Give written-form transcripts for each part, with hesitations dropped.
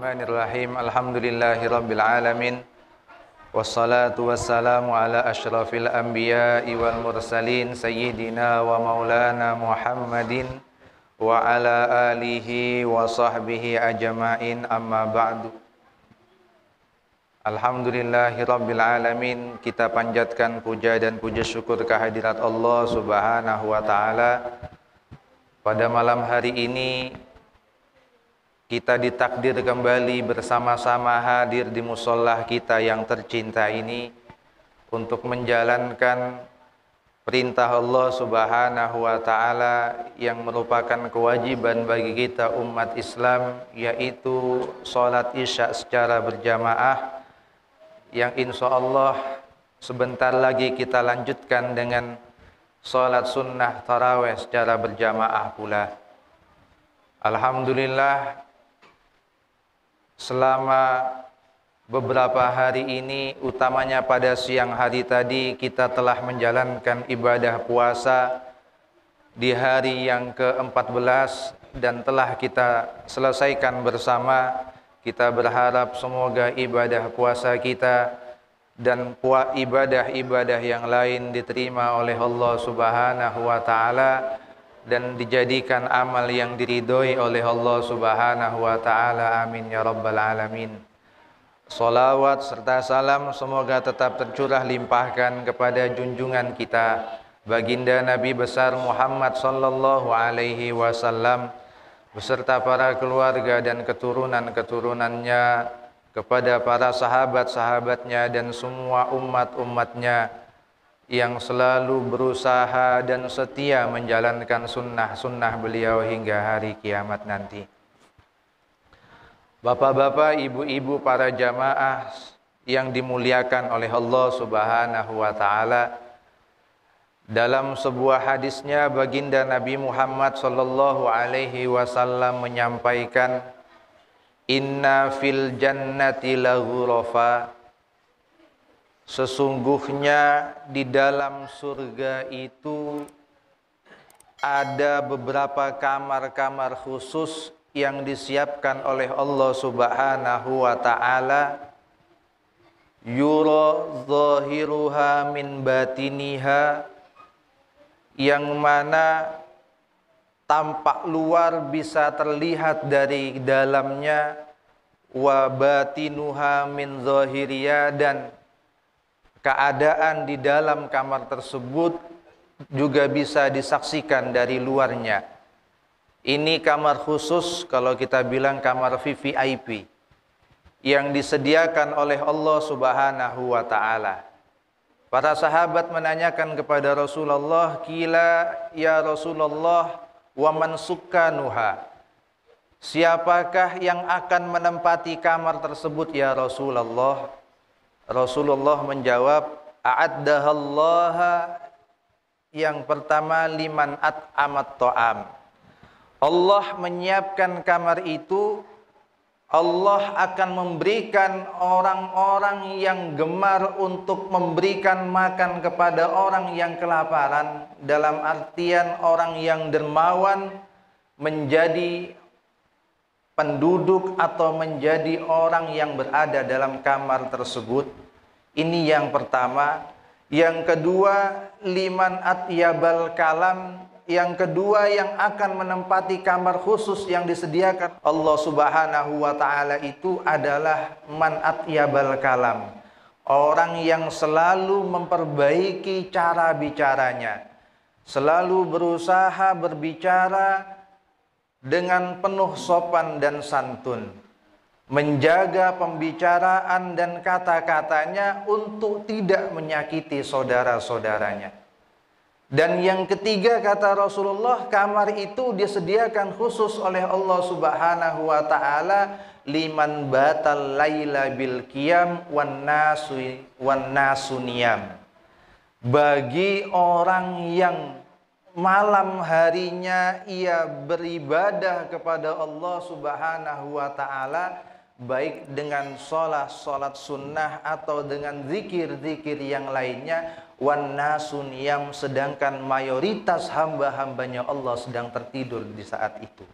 Bismillahirrahmanirrahim. Alhamdulillahirabbil alamin. Wassalatu wassalamu ala asyrafil anbiya'i wal mursalin sayyidina wa maulana Muhammadin wa ala alihi wa sahbihi ajma'in, amma ba'du. Alhamdulillahirabbil alamin. Kita panjatkan puja dan puja syukur kehadirat Allah Subhanahu wa taala. Pada malam hari ini kita ditakdir kembali bersama-sama hadir di musholla kita yang tercinta ini untuk menjalankan perintah Allah Subhanahu wa taala yang merupakan kewajiban bagi kita umat Islam, yaitu salat Isya secara berjamaah, yang insya Allah sebentar lagi kita lanjutkan dengan salat sunnah tarawih secara berjamaah pula. Alhamdulillah, selama beberapa hari ini, utamanya pada siang hari tadi, kita telah menjalankan ibadah puasa di hari yang ke-14 dan telah kita selesaikan bersama. Kita berharap semoga ibadah puasa kita dan ibadah-ibadah yang lain diterima oleh Allah Subhanahu wa taala dan dijadikan amal yang diridhoi oleh Allah Subhanahu wa taala. Amin ya rabbal alamin. Salawat serta salam semoga tetap tercurah limpahkan kepada junjungan kita baginda Nabi besar Muhammad sallallahu alaihi wasallam beserta para keluarga dan keturunan-keturunannya, kepada para sahabat-sahabatnya dan semua umat-umatnya yang selalu berusaha dan setia menjalankan sunnah-sunnah beliau hingga hari kiamat nanti. Bapak-bapak, ibu-ibu, para jamaah yang dimuliakan oleh Allah Subhanahu wa taala, dalam sebuah hadisnya baginda Nabi Muhammad sallallahu alaihi wasallam menyampaikan, inna fil jannati laghurafa, sesungguhnya di dalam surga itu ada beberapa kamar-kamar khusus yang disiapkan oleh Allah Subhanahu wa taala, yura zahiruha min batiniha, yang mana tampak luar bisa terlihat dari dalamnya, wa batinuha min zahiriya, dan keadaan di dalam kamar tersebut juga bisa disaksikan dari luarnya. Ini kamar khusus, kalau kita bilang kamar VVIP, yang disediakan oleh Allah Subhanahu wa ta'ala. Para sahabat menanyakan kepada Rasulullah, "Qila ya Rasulullah, wa man sukkanuha?" Siapakah yang akan menempati kamar tersebut ya Rasulullah? Rasulullah menjawab, a'addahallaha, yang pertama liman at'amat ta'am. Allah menyiapkan kamar itu, Allah akan memberikan orang-orang yang gemar untuk memberikan makan kepada orang yang kelaparan, dalam artian orang yang dermawan menjadi penduduk atau menjadi orang yang berada dalam kamar tersebut. Ini yang pertama. Yang kedua, liman atyabal kalam, yang kedua yang akan menempati kamar khusus yang disediakan Allah Subhanahu wa taala itu adalah man atyabal kalam, orang yang selalu memperbaiki cara bicaranya, selalu berusaha berbicara dengan penuh sopan dan santun, menjaga pembicaraan dan kata-katanya untuk tidak menyakiti saudara-saudaranya. Dan yang ketiga, kata Rasulullah, kamar itu disediakan khusus oleh Allah Subhanahu wa taala liman batal laila bil qiyam wan nasu niyam, bagi orang yang malam harinya ia beribadah kepada Allah Subhanahu wa taala, baik dengan sholat sunnah atau dengan zikir-zikir yang lainnya, wan nasu niyam, sedangkan mayoritas hamba-hambanya Allah sedang tertidur di saat itu.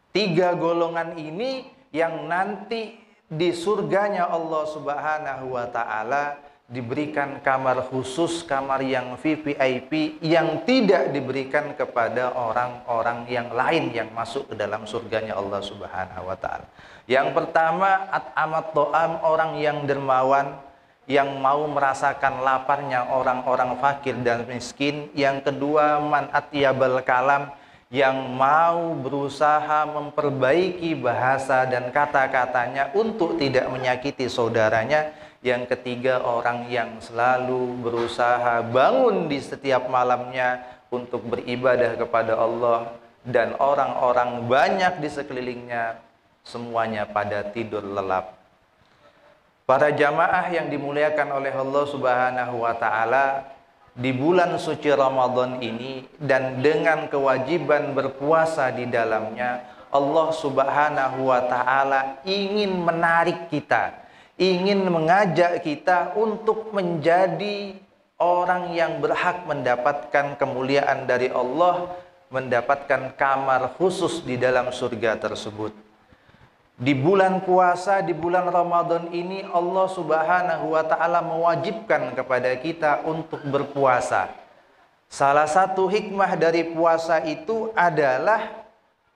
Tiga golongan ini yang nanti di surganya Allah Subhanahu wa taala diberikan kamar khusus, kamar yang VVIP yang tidak diberikan kepada orang-orang yang lain yang masuk ke dalam surganya Allah Subhanahu wa taala. Yang pertama, at'amat to'am, orang yang dermawan, yang mau merasakan laparnya orang-orang fakir dan miskin. Yang kedua, man atyabal kalam, yang mau berusaha memperbaiki bahasa dan kata-katanya untuk tidak menyakiti saudaranya. Yang ketiga, orang yang selalu berusaha bangun di setiap malamnya untuk beribadah kepada Allah, dan orang-orang banyak di sekelilingnya semuanya pada tidur lelap. Para jamaah yang dimuliakan oleh Allah Subhanahu wa taala, di bulan suci Ramadan ini dan dengan kewajiban berpuasa di dalamnya, Allah Subhanahu wa taala ingin menarik kita, ingin mengajak kita untuk menjadi orang yang berhak mendapatkan kemuliaan dari Allah, mendapatkan kamar khusus di dalam surga tersebut. Di bulan puasa, di bulan Ramadan ini, Allah Subhanahu wa taala mewajibkan kepada kita untuk berpuasa. Salah satu hikmah dari puasa itu adalah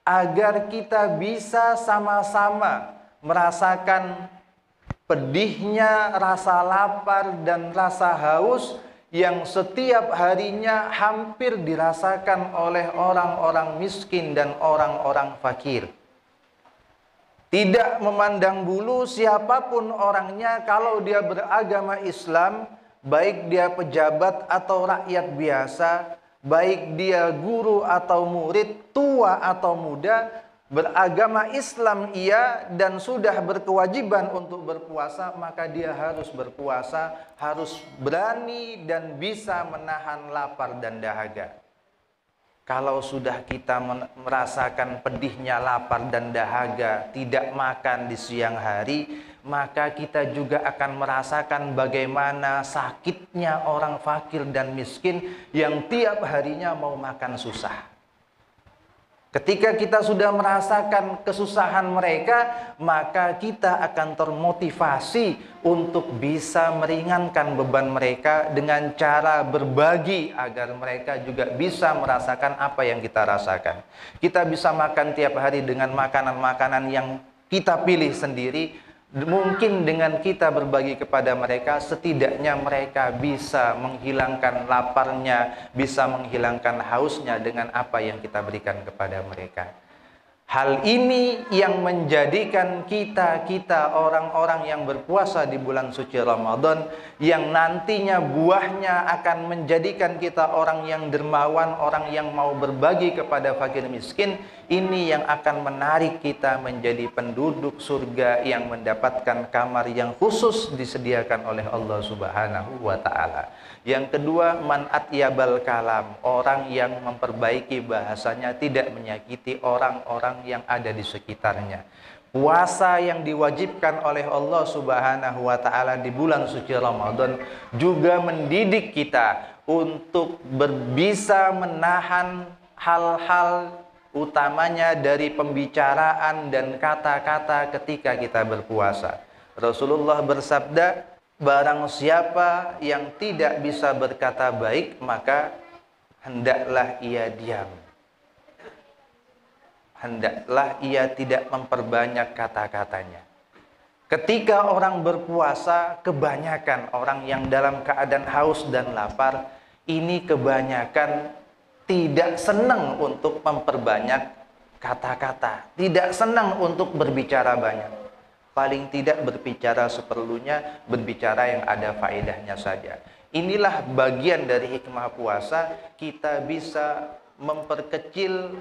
agar kita bisa sama-sama merasakan pedihnya rasa lapar dan rasa haus yang setiap harinya hampir dirasakan oleh orang-orang miskin dan orang-orang fakir. Tidak memandang bulu siapapun orangnya, kalau dia beragama Islam, baik dia pejabat atau rakyat biasa, baik dia guru atau murid, tua atau muda, beragama Islam ia dan sudah berkewajiban untuk berpuasa, maka dia harus berpuasa, harus berani dan bisa menahan lapar dan dahaga. Kalau sudah kita merasakan pedihnya lapar dan dahaga, tidak makan di siang hari, maka kita juga akan merasakan bagaimana sakitnya orang fakir dan miskin yang tiap harinya mau makan susah. Ketika kita sudah merasakan kesusahan mereka, maka kita akan termotivasi untuk bisa meringankan beban mereka dengan cara berbagi agar mereka juga bisa merasakan apa yang kita rasakan. Kita bisa makan tiap hari dengan makanan-makanan yang kita pilih sendiri. Mungkin dengan kita berbagi kepada mereka, setidaknya mereka bisa menghilangkan laparnya, bisa menghilangkan hausnya dengan apa yang kita berikan kepada mereka. Hal ini yang menjadikan kita orang-orang yang berpuasa di bulan suci Ramadan, yang nantinya buahnya akan menjadikan kita orang yang dermawan, orang yang mau berbagi kepada fakir miskin. Ini yang akan menarik kita menjadi penduduk surga yang mendapatkan kamar yang khusus disediakan oleh Allah Subhanahu wa taala. Yang kedua, man atyabal kalam, orang yang memperbaiki bahasanya, tidak menyakiti orang-orang yang ada di sekitarnya. Puasa yang diwajibkan oleh Allah Subhanahu wa taala di bulan suci Ramadan juga mendidik kita untuk bisa menahan hal-hal utamanya dari pembicaraan dan kata-kata ketika kita berpuasa. Rasulullah bersabda, barang siapa yang tidak bisa berkata baik, maka hendaklah ia diam. Hendaklah ia tidak memperbanyak kata-katanya. Ketika orang berpuasa, kebanyakan orang yang dalam keadaan haus dan lapar, ini kebanyakan tidak senang untuk memperbanyak kata-kata, tidak senang untuk berbicara banyak. Paling tidak berbicara seperlunya, berbicara yang ada faedahnya saja. Inilah bagian dari hikmah puasa, kita bisa memperkecil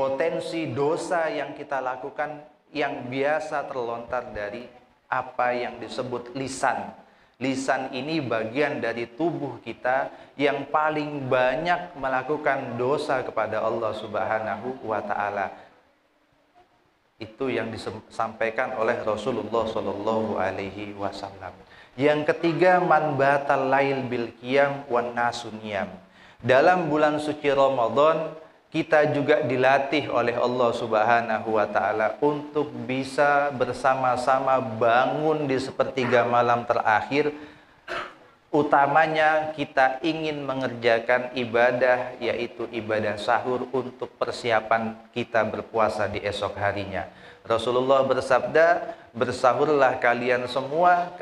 potensi dosa yang kita lakukan yang biasa terlontar dari apa yang disebut lisan. Lisan ini bagian dari tubuh kita yang paling banyak melakukan dosa kepada Allah Subhanahu wa taala. Itu yang disampaikan oleh Rasulullah sallallahu alaihi wasallam. Yang ketiga, man batal lail bil qiyam wan nasuniyam. Dalam bulan suci Ramadan, kita juga dilatih oleh Allah Subhanahu wa taala untuk bisa bersama-sama bangun di sepertiga malam terakhir. Utamanya kita ingin mengerjakan ibadah, yaitu ibadah sahur untuk persiapan kita berpuasa di esok harinya. Rasulullah bersabda, bersahurlah kalian semua,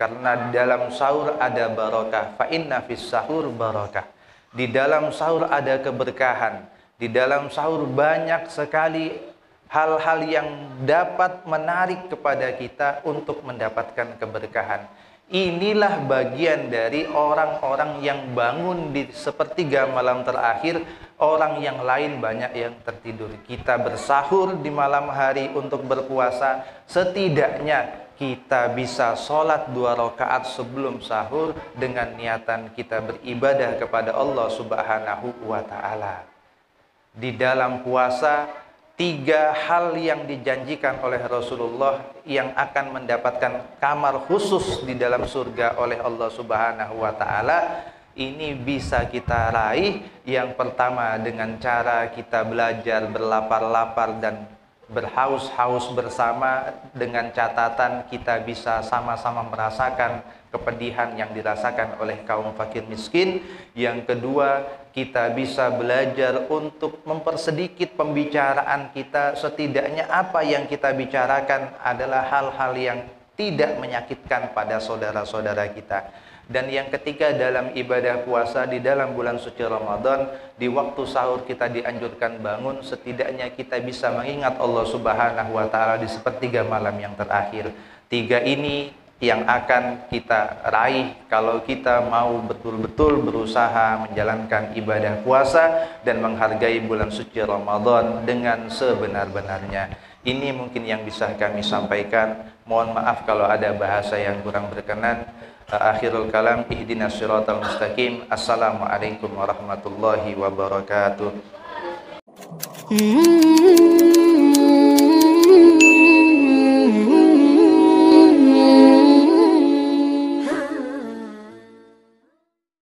karena di dalam sahur ada barakah. Fa inna fis sahur barakah. Di dalam sahur ada keberkahan. Di dalam sahur banyak sekali hal-hal yang dapat menarik kepada kita untuk mendapatkan keberkahan. Inilah bagian dari orang-orang yang bangun di sepertiga malam terakhir. Orang yang lain banyak yang tertidur. Kita bersahur di malam hari untuk berpuasa. Setidaknya kita bisa sholat 2 rakaat sebelum sahur dengan niatan kita beribadah kepada Allah Subhanahu wa ta'ala. Di dalam puasa, 3 hal yang dijanjikan oleh Rasulullah yang akan mendapatkan kamar khusus di dalam surga oleh Allah Subhanahu wa ta'ala, ini bisa kita raih. Yang pertama, dengan cara kita belajar berlapar-lapar dan berhaus-haus bersama, dengan catatan kita bisa sama-sama merasakan kepedihan yang dirasakan oleh kaum fakir miskin. Yang kedua, kita bisa belajar untuk mempersedikit pembicaraan kita. Setidaknya apa yang kita bicarakan adalah hal-hal yang tidak menyakitkan pada saudara-saudara kita. Dan yang ketiga, dalam ibadah puasa di dalam bulan suci Ramadan, di waktu sahur kita dianjurkan bangun. Setidaknya kita bisa mengingat Allah Subhanahu wa ta'ala di sepertiga malam yang terakhir. 3 ini yang akan kita raih kalau kita mau betul-betul berusaha menjalankan ibadah puasa dan menghargai bulan suci Ramadan dengan sebenar-benarnya. Ini mungkin yang bisa kami sampaikan. Mohon maaf kalau ada bahasa yang kurang berkenan. Akhirul kalam, ihdinas siratal mustaqim. Assalamualaikum warahmatullahi wabarakatuh.